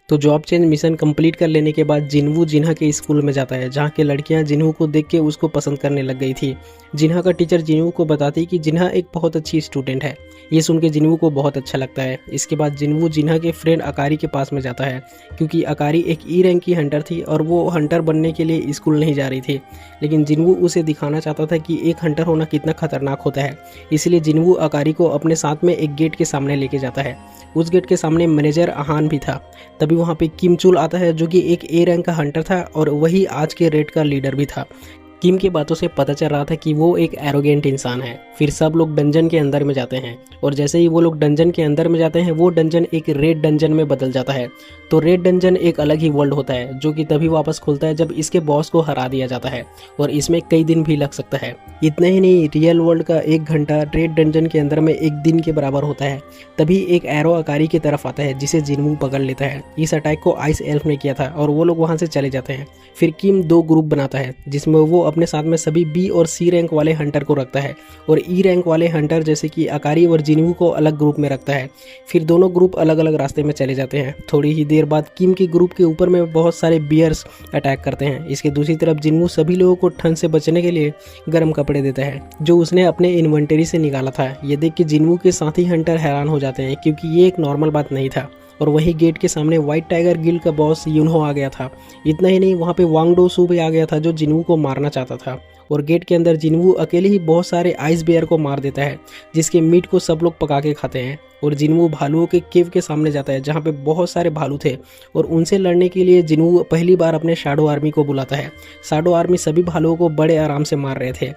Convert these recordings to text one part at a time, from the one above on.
तो job change mission complete कर लेने के बाद जिन्वू जिन्हा के स्कूल में जाता है, जहाँ के लड़कियाँ जिन्हू को देख के उसको पसंद करने लग गई थी। जिन्हा का टीचर जिन्हू को बताती कि जिन्हा एक बहुत अच्छी स्टूडेंट है। ये सुन के जिन्वू को बहुत अच्छा लगता है। इसके बाद जिन्वू जिन्हा के फ्रेंड अकारी के पास में जाता है, क्योंकि अकारी एक ई रैंक की हंटर थी और वो हंटर बनने के लिए स्कूल नहीं जा रही थी। लेकिन जिन्वू उसे दिखाना चाहता था कि एक हंटर होना कितना खतरनाक होता है। इसलिए जिन्वू अकारी को अपने साथ में एक गेट के सामने लेके जाता है। उस गेट के सामने मैनेजर आहान भी था। तभी वहाँ पे किम चुल आता है, जो कि एक ए रैंक का हंटर था और वही आज के रेड का लीडर भी था। किम की बातों से पता चल रहा था कि वो एक एरोगेंट इंसान है। फिर सब लोग डंजन के अंदर में जाते हैं और जैसे ही वो लोग डंजन के अंदर में जाते हैं, वो डंजन एक रेड डंजन में बदल जाता है। तो रेड डंजन एक अलग ही वर्ल्ड होता है, जो कि तभी वापस खुलता है जब इसके बॉस को हरा दिया जाता है और इसमें कई दिन भी लग सकता है। इतना ही नहीं, रियल वर्ल्ड का 1 घंटा रेड डंजन के अंदर में 1 दिन के बराबर होता है। तभी एक एरो अकारी की तरफ आता है, जिसे जिन्वू पकड़ लेता है। इस अटैक को आइस एल्फ ने किया था और वो लोग वहाँ से चले जाते हैं। फिर किम 2 ग्रुप बनाता है, जिसमें वो अपने साथ में सभी बी और सी रैंक वाले हंटर को रखता है और ई रैंक वाले हंटर जैसे कि अकारी और जिन्वू को अलग ग्रुप में रखता है। फिर दोनों ग्रुप अलग अलग रास्ते में चले जाते हैं। थोड़ी ही देर बाद किम के ग्रुप के ऊपर में बहुत सारे बियर्स अटैक करते हैं। इसके दूसरी तरफ जिन्वू सभी लोगों को ठंड से बचने के लिए गर्म कपड़े देता है, जो उसने अपने इन्वेंटरी से निकाला था। ये देख के जिन्वू के साथी हंटर हैरान हो जाते हैं, क्योंकि ये एक नॉर्मल बात नहीं था। और वही गेट के सामने व्हाइट टाइगर गिल्ड का बॉस यूनहो आ गया था। इतना ही नहीं, वहाँ पे वांग डो सू भी आ गया था, जो जिन्वू को मारना चाहता था। और गेट के अंदर जिन्वू अकेले ही बहुत सारे आइस बेयर को मार देता है, जिसके मीट को सब लोग पका के खाते हैं। और जिन्वू भालुओं के केव के सामने जाता है, जहाँ पे बहुत सारे भालू थे और उनसे लड़ने के लिए जिन्वू पहली बार अपने शैडो आर्मी को बुलाता है। शैडो आर्मी सभी भालुओं को बड़े आराम से मार रहे थे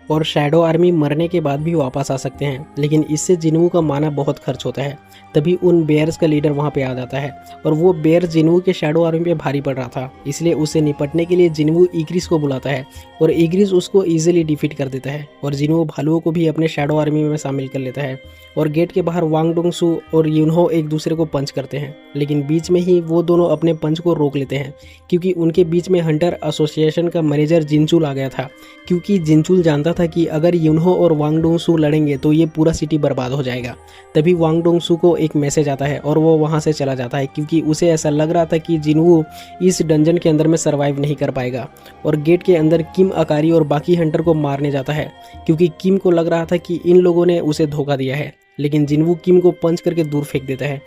और शैडो आर्मी मरने के बाद भी वापस आ सकते हैं, लेकिन इससे जिन्वू का माना बहुत खर्च होता है। तभी उन बेयर्स का लीडर वहाँ पे आ जाता है और वो बेयर जिन्वू के शैडो आर्मी पे भारी पड़ रहा था। इसलिए उससे निपटने के लिए जिन्वू ईग्रिस को बुलाता है और ईग्रिस उसको इजीली डिफीट कर देता है और जिन्वू भालुओं को भी अपने शैडो आर्मी में शामिल कर लेता है। और गेट के बाहर वांग डोंग सू और यूनहो एक दूसरे को पंच करते हैं, लेकिन बीच में ही वो दोनों अपने पंच को रोक लेते हैं, क्योंकि उनके बीच में हंटर एसोसिएशन का मैनेजर जिनचुल आ गया था। क्योंकि जिनचुल जानता था कि अगर यूनहो और वांग डोंग सू लड़ेंगे तो ये पूरा सिटी बर्बाद हो जाएगा। तभी वांग डोंग सू को एक मैसेज आता है और वो वहाँ से चला जाता है, क्योंकि उसे ऐसा लग रहा था कि जिन्वू इस डंजन के अंदर में सर्वाइव नहीं कर पाएगा। और गेट के अंदर किम अकारी और बाकी हंटर को मारने जाता है, क्योंकि किम को लग रहा था कि इन लोगों ने उसे धोखा दिया है। लेकिन जिन्वू किम को पंच करके दूर फेंक देता है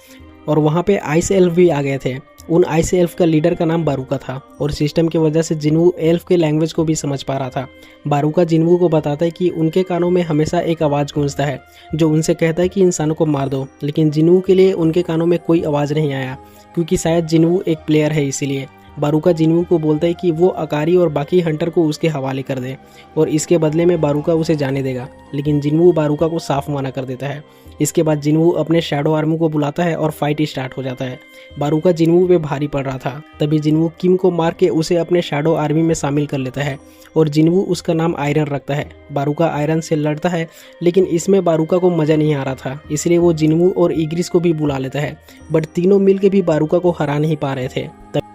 और वहाँ पे आइस एल्फ भी आ गए थे। उन आइस एल्फ का लीडर का नाम बारूका था और सिस्टम की वजह से जिन्वू एल्फ के लैंग्वेज को भी समझ पा रहा था। बारूका जिन्वू को बताता है कि उनके कानों में हमेशा एक आवाज़ गूंजता है, जो उनसे कहता है कि इंसानों को मार दो। लेकिन जिन्वू के लिए उनके कानों में कोई आवाज़ नहीं आया, क्योंकि शायद जिन्वू एक प्लेयर है। इसीलिए बारूका जिन्वू को बोलता है कि वो अकारी और बाकी हंटर को उसके हवाले कर दे और इसके बदले में बारूका उसे जाने देगा। लेकिन जिन्वू बारूका को साफ मना कर देता है। इसके बाद जिन्वू अपने शैडो आर्मी को बुलाता है और फाइट स्टार्ट हो जाता है। बारूका जिन्वू पे भारी पड़ रहा था। तभी जिन्वू किम को मार के उसे अपने शैडो आर्मी में शामिल कर लेता है और जिन्वू उसका नाम आयरन रखता है। बारूका आयरन से लड़ता है, लेकिन इसमें बारूका को मज़ा नहीं आ रहा था, इसलिए वो जिन्वू और ईग्रिस को भी बुला लेता है। बट तीनों मिलके भी बारूका को हरा नहीं पा रहे थे।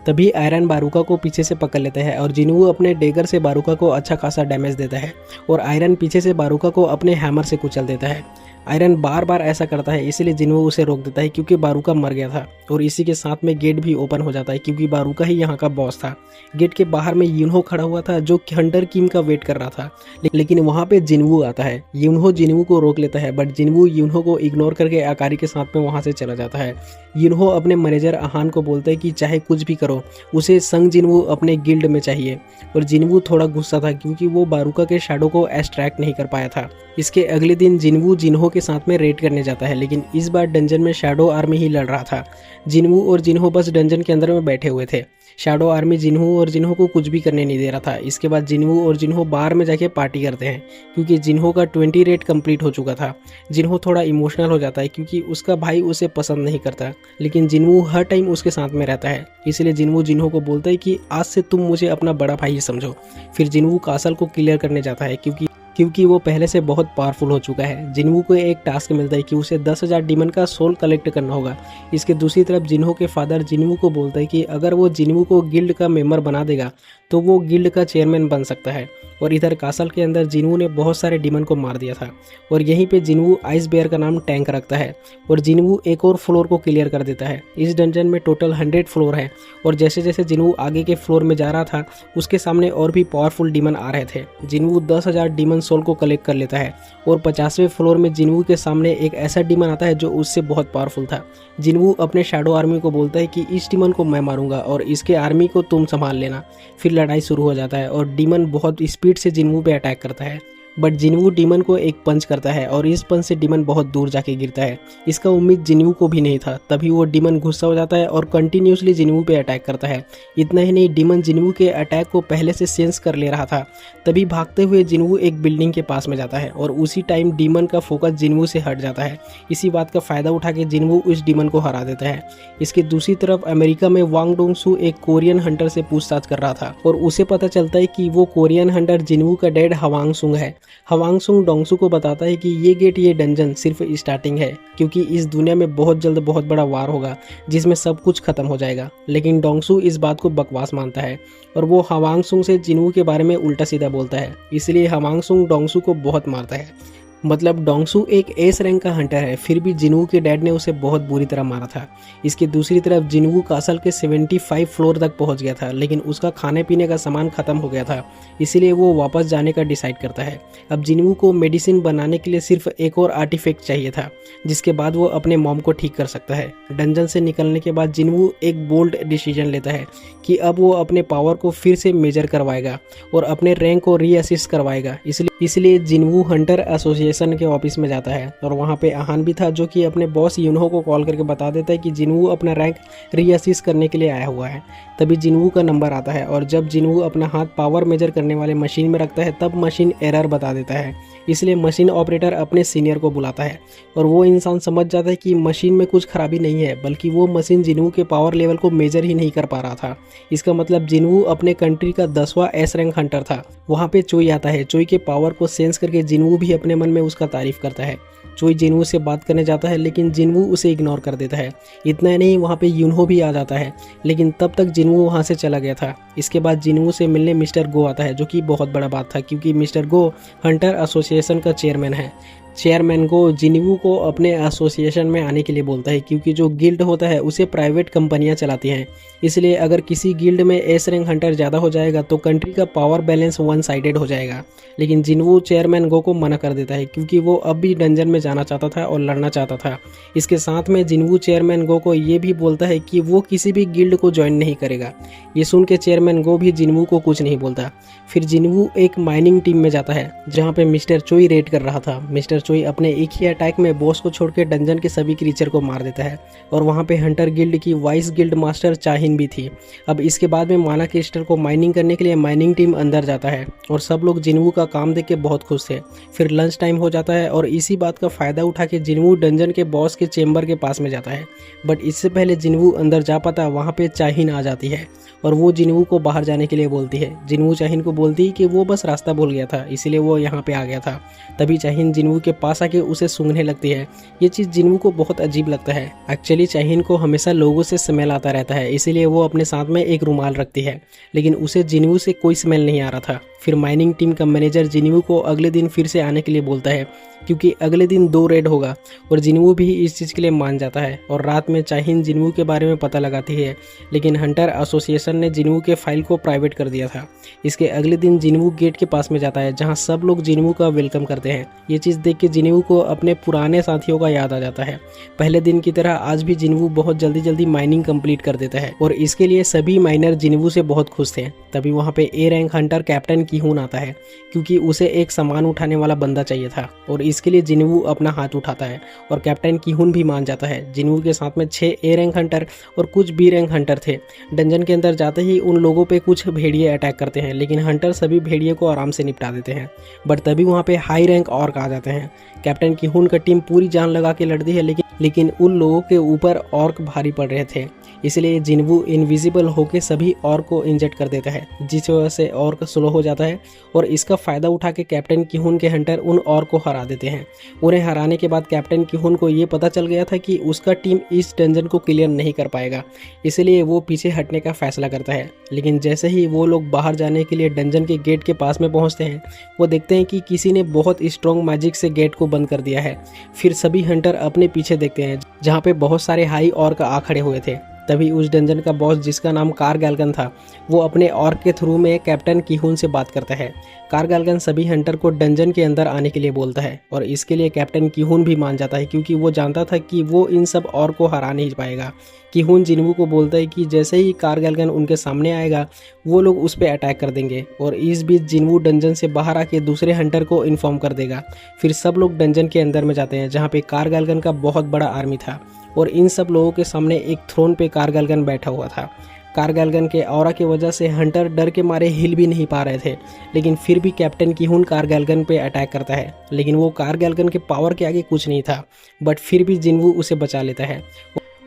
तभी आयरन बारूका को पीछे से पकड़ लेता है और जिन्वू अपने डेगर से बारूका को अच्छा खासा डैमेज देता है और आयरन पीछे से बारूका को अपने हैमर से कुचल देता है। आयरन बार बार ऐसा करता है, इसलिए जिन्वू उसे रोक देता है, क्योंकि बारूका मर गया था। और इसी के साथ में गेट भी ओपन हो जाता है, क्योंकि बारूका ही यहाँ का बॉस था। गेट के बाहर में यूनहो खड़ा हुआ था, जो हंटर किम का वेट कर रहा था। लेकिन वहाँ पे जिन्वू आता है। यूनहो जिन्वू को रोक लेता है, बट जिन्वू यूनहो को इग्नोर करके अकारी के साथ में वहाँ से चला जाता है। यूनहो अपने मैनेजर आहान को बोलता है कि चाहे कुछ भी करो, उसे संग जिन्वू अपने गिल्ड में चाहिए। और जिन्वू थोड़ा गुस्सा था, क्योंकि वो बारूका के शैडो को एक्सट्रैक्ट नहीं कर पाया था। इसके अगले दिन जिन्वू जिन्हो के साथ में रेड करने जाता है, लेकिन इस बार डंजन में शैडो आर्मी ही लड़ रहा था। जिन्वू और जिन्हो बस डंजन के अंदर में बैठे हुए थे। शैडो आर्मी जिन्हो और जिन्हो को कुछ भी करने नहीं दे रहा था। इसके बाद जिन्हो और जिन्हो बार में जाके पार्टी करते हैं, क्योंकि जिन्हो का 20 रेड कंप्लीट हो चुका था। जिन्हो थोड़ा इमोशनल हो जाता है, क्योंकि उसका भाई उसे पसंद नहीं करता, लेकिन जिन्हो हर टाइम उसके साथ में रहता है। इसलिए जिन्हो जिन्हो को बोलता है कि आज से तुम मुझे अपना बड़ा भाई समझो। फिर जिन्हो कासल को क्लियर करने जाता है, क्योंकि क्योंकि वो पहले से बहुत पावरफुल हो चुका है। जिन्वू को एक टास्क मिलता है कि उसे 10,000 डीमन का सोल कलेक्ट करना होगा। इसके दूसरी तरफ जिन्हो के फादर जिन्वू को बोलता है कि अगर वो जिन्वू को गिल्ड का मेंबर बना देगा तो वो गिल्ड का चेयरमैन बन सकता है। और इधर कासल के अंदर जिन्वू ने बहुत सारे डीमन को मार दिया था और यहीं पे जिन्वू आइस बेयर का नाम टैंक रखता है और जिन्वू एक और फ्लोर को क्लियर कर देता है। इस डंजन में टोटल 100 फ्लोर है और जैसे जैसे जिन्वू आगे के फ्लोर में जा रहा था उसके सामने और भी पावरफुल डीमन आ रहे थे। जिन्वू 10,000 डीमन सोल को कलेक्ट कर लेता है और 50वें फ्लोर में जिन्वू के सामने एक ऐसा डीमन आता है जो उससे बहुत पावरफुल था। जिन्वू अपने शैडो आर्मी को बोलता है कि इस डीमन को मैं मारूंगा और इसके आर्मी को तुम संभाल लेना। फिर लड़ाई शुरू हो जाता है और डीमन बहुत स्पीड से जिन्वू पे अटैक करता है, बट जिन्वू डीमन को एक पंच करता है और इस पंच से डीमन बहुत दूर जाके गिरता है। इसका उम्मीद जिन्वू को भी नहीं था। तभी वो डीमन गुस्सा हो जाता है और कंटिन्यूसली जिन्वू पे अटैक करता है। इतना ही नहीं, डीमन जिन्वू के अटैक को पहले से सेंस कर ले रहा था। तभी भागते हुए जिन्वू एक बिल्डिंग के पास में जाता है और उसी टाइम डीमन का फोकस जिन्वू से हट जाता है। इसी बात का फायदा उठा के जिन्वू उस डीमन को हरा देता है। इसके दूसरी तरफ अमेरिका में वांग डोंगसू एक कोरियन हंटर से पूछताछ कर रहा था और उसे पता चलता है कि वो कोरियन हंटर जिन्वू का डैड हवांग सुंग है। हवांग सुंग डोंगसू को बताता है कि ये गेट, ये डंजन सिर्फ स्टार्टिंग है, क्योंकि इस दुनिया में बहुत जल्द बहुत बड़ा वार होगा जिसमें सब कुछ खत्म हो जाएगा। लेकिन डोंगसू इस बात को बकवास मानता है और वो हवांग सुंग से जिन्वू के बारे में उल्टा सीधा बोलता है। इसलिए हवांग सुंग डोंगसू को बहुत मारता है। मतलब डोंगसू एक एस रैंक का हंटर है, फिर भी जिन्वू के डैड ने उसे बहुत बुरी तरह मारा था। इसकी दूसरी तरफ जिन्वू कासल के 75 फ्लोर तक पहुंच गया था, लेकिन उसका खाने पीने का सामान खत्म हो गया था, इसीलिए वो वापस जाने का डिसाइड करता है। अब जिन्वू को मेडिसिन बनाने के लिए सिर्फ एक और आर्टिफैक्ट चाहिए था, जिसके बाद वो अपने मॉम को ठीक कर सकता है। डंजन से निकलने के बाद जिन्वू एक बोल्ड डिसीजन लेता है कि अब वो अपने पावर को फिर से मेजर करवाएगा और अपने रैंक को रीअसिस्ट करवाएगा। इसलिए जिन्वू हंटर एसोसिएशन के ऑफिस में जाता है और वहाँ पे आहान भी था, जो कि अपने बॉस यूनहो को कॉल करके बता देता है कि जिन्वू अपना रैंक रीअसिस्ट करने के लिए आया हुआ है। तभी जिन्वू का नंबर आता है और जब जिन्वू अपना हाथ पावर मेजर करने वाले मशीन में रखता है तब मशीन एरर बता देता है। इसलिए मशीन ऑपरेटर अपने सीनियर को बुलाता है और वो इंसान समझ जाता है कि मशीन में कुछ खराबी नहीं है, बल्कि वो मशीन जिन्वू के पावर लेवल को मेजर ही नहीं कर पा रहा था। इसका मतलब जिन्वू अपने कंट्री का 10वां एस रैंक हंटर था। वहाँ पे चोई आता है। चोई के पावर को सेंस करके जिन्वू भी अपने मन में उसका तारीफ करता है। चोई जिन्वू से बात करने जाता है, लेकिन जिन्वू उसे इग्नोर कर देता है। इतना ही नहीं, वहाँ पे यूनहो भी आ जाता है, लेकिन तब तक जिन्वू वहाँ से चला गया था। इसके बाद जिन्वू से मिलने मिस्टर गो आता है, जो कि बहुत बड़ा बात था, क्योंकि मिस्टर गो हंटर एसोसिएशन का चेयरमैन है। चेयरमैन को जिन्वू को अपने एसोसिएशन में आने के लिए बोलता है, क्योंकि जो गिल्ड होता है उसे प्राइवेट कंपनियां चलाती हैं। इसलिए अगर किसी गिल्ड में एस रैंक हंटर ज़्यादा हो जाएगा तो कंट्री का पावर बैलेंस वन साइडेड हो जाएगा। लेकिन जिन्वू चेयरमैन गो को मना कर देता है, क्योंकि वो अब भी डंजन में जाना चाहता था और लड़ना चाहता था। इसके साथ में जिन्वू चेयरमैन गो को ये भी बोलता है कि वो किसी भी गिल्ड को ज्वाइन नहीं करेगा। ये सुन के चेयरमैन गो भी जिन्वू को कुछ नहीं बोलता। फिर जिन्वू एक माइनिंग टीम में जाता है, जहाँ पे मिस्टर चोई रेड कर रहा था। मिस्टर चोई अपने एक ही अटैक में बॉस को छोड़ के डंजन के सभी क्रीचर को मार देता है और वहाँ पे हंटर गिल्ड की वाइस गिल्ड मास्टर चाहिन भी थी। अब इसके बाद में माना क्रिस्टल को माइनिंग करने के लिए माइनिंग टीम अंदर जाता है और सब लोग जिन्वू का काम देख के बहुत खुश थे। फिर लंच टाइम हो जाता है और इसी बात का फायदा उठा के जिन्वू डंजन के बॉस के चेम्बर के पास में जाता है, बट इससे पहले जिन्वू अंदर जा पाता वहाँ पे चाहिन आ जाती है और वो जिन्वू को बाहर जाने के लिए बोलती है। जिन्वू चाहिन को बोलती है कि वो बस रास्ता भूल गया था, इसीलिए वो यहाँ पे आ गया था। तभी चाहिन जिन्वू के पास आके उसे सूंघने लगती है। ये चीज़ जिन्वू को बहुत अजीब लगता है। एक्चुअली चाहिन को हमेशा लोगों से स्मेल आता रहता है, इसीलिए वो अपने साथ में एक रुमाल रखती है, लेकिन उसे जिन्वू से कोई स्मेल नहीं आ रहा था। फिर माइनिंग टीम का मैनेजर जिन्वू को अगले दिन फिर से आने के लिए बोलता है, क्योंकि अगले दिन 2 रेड होगा और जिन्वू भी इस चीज़ के लिए मान जाता है। और रात में चाहिन जिन्वू के बारे में पता लगाती है, लेकिन हंटर एसोसिएशन ने जिन्वू के फाइल को प्राइवेट कर दिया था। इसके अगले दिन जिन्वू गेट के पास में जाता है, जहां सब लोग जिन्वू का वेलकम करते हैं। ये चीज़ देख के जिन्वू को अपने पुराने साथियों का याद आ जाता है। पहले दिन की तरह आज भी जिन्वू बहुत जल्दी माइनिंग कंप्लीट कर देता है और इसके लिए सभी माइनर जिन्वू से बहुत खुश थे। तभी वहाँ पे ए रैंक हंटर कैप्टन कीहून आता है, क्योंकि उसे एक सामान उठाने वाला बंदा चाहिए था और इसके लिए जिन्वू अपना हाथ उठाता है और कैप्टन कीहून भी मान जाता है। जिन्वू के साथ में 6 ए रैंक हंटर और कुछ बी रैंक हंटर थे। डंजन के अंदर जाते ही उन लोगों पे कुछ भेड़िए अटैक करते हैं, लेकिन हंटर सभी भेड़िए को आराम से निपटा देते हैं। बट तभी वहाँ पे हाई रैंक ऑर्क आ जाते हैं। कैप्टन कीहून का टीम पूरी जान लगा के लड़ती है, लेकिन उन लोगों के ऊपर ऑर्क भारी पड़ रहे थे। इसलिए जिन्वू इनविजिबल होकर सभी ऑर्क को इंजेक्ट कर देता है, जिस वजह से ऑर्क स्लो हो जाता है और इसका फ़ायदा उठा के कैप्टन किहुन के हंटर उन ऑर्क को हरा देते हैं। उन्हें हराने के बाद कैप्टन किहुन को ये पता चल गया था कि उसका टीम इस डंजन को क्लियर नहीं कर पाएगा, इसलिए वो पीछे हटने का फैसला करता है। लेकिन जैसे ही वो लोग बाहर जाने के लिए डंजन के गेट के पास में पहुंचते हैं, वो देखते हैं कि किसी ने बहुत स्ट्रॉन्ग मैजिक से गेट को बंद कर दिया है। फिर सभी हंटर अपने पीछे देखते हैं जहाँ पे बहुत सारे हाई ऑर्क आ खड़े हुए थे। तभी उस डंजन का बॉस, जिसका नाम कारगैल्गन था, वो अपने ऑर्क के थ्रू में कैप्टन किहुन से बात करता है। कारगैल्गन सभी हंटर को डंजन के अंदर आने के लिए बोलता है और इसके लिए कैप्टन किहुन भी मान जाता है, क्योंकि वो जानता था कि वो इन सब ऑर्क को हरा नहीं पाएगा। किहुन जिन्वू को बोलता है कि जैसे ही कारगैल्गन उनके सामने आएगा, वो लोग उस पर अटैक कर देंगे और इस बीच जिन्वू डंजन से बाहर आके दूसरे हंटर को इन्फॉर्म कर देगा। फिर सब लोग डंजन के अंदर में जाते हैं, जहाँ पे कारगैल्गन का बहुत बड़ा आर्मी था और इन सब लोगों के सामने एक थ्रोन पे कारगैल्गन बैठा हुआ था। कारगैल्गन के ऑरा की वजह से हंटर डर के मारे हिल भी नहीं पा रहे थे, लेकिन फिर भी कैप्टन किहुन कारगैल्गन पे अटैक करता है। लेकिन वो कारगैल्गन के पावर के आगे कुछ नहीं था, बट फिर भी जिन्वू उसे बचा लेता है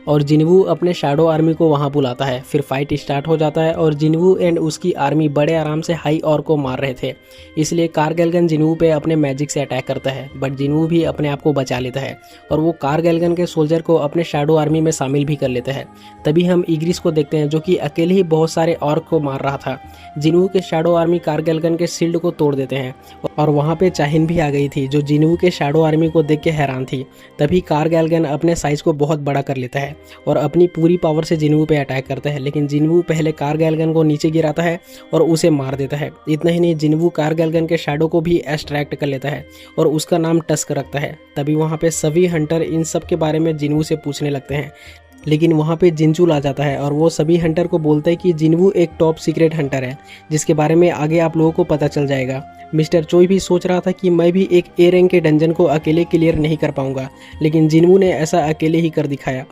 और जिन्वू अपने शैडो आर्मी को वहां बुलाता है। फिर फाइट स्टार्ट हो जाता है और जिन्वू एंड उसकी आर्मी बड़े आराम से हाई ऑर्क को मार रहे थे, इसलिए कारगैल्गन जिन्वू पे अपने मैजिक से अटैक करता है, बट जिन्वू भी अपने आप को बचा लेता है और वो कारगैल्गन के सोल्जर को अपने शैडो आर्मी में शामिल भी कर लेता है। तभी हम इग्रिस को देखते हैं, जो कि अकेले ही बहुत सारे ऑर्क को मार रहा था। जिन्वू के शैडो आर्मी कारगैल्गन के शील्ड को तोड़ देते हैं और वहाँ पे चाहिन भी आ गई थी, जो जिन्वू के शैडो आर्मी को देख के हैरान थी। तभी कारगैल्गन अपने साइज को बहुत बड़ा कर लेता है और अपनी पूरी पावर से जिन्वू पे अटैक करता है, लेकिन जिन्वू पहले कारगैल्गन को नीचे गिराता है और उसे मार देता है। इतना ही नहीं, जिन्वू कारगैल्गन के शैडो को भी एक्सट्रैक्ट कर लेता है और उसका नाम टस्क रखता है। तभी वहाँ पे सभी हंटर इन सब के बारे में जिन्वू से पूछने लगते हैं, लेकिन वहाँ पे जिनचुल आ जाता है और वो सभी हंटर को बोलता है कि जिन्वू एक टॉप सीक्रेट हंटर है, जिसके बारे में आगे आप लोगों को पता चल जाएगा। मिस्टर चोई भी सोच रहा था कि मैं भी एक ए रैंक के डंजन को अकेले क्लियर नहीं कर पाऊंगा, लेकिन जिन्वू ने ऐसा अकेले ही कर दिखाया।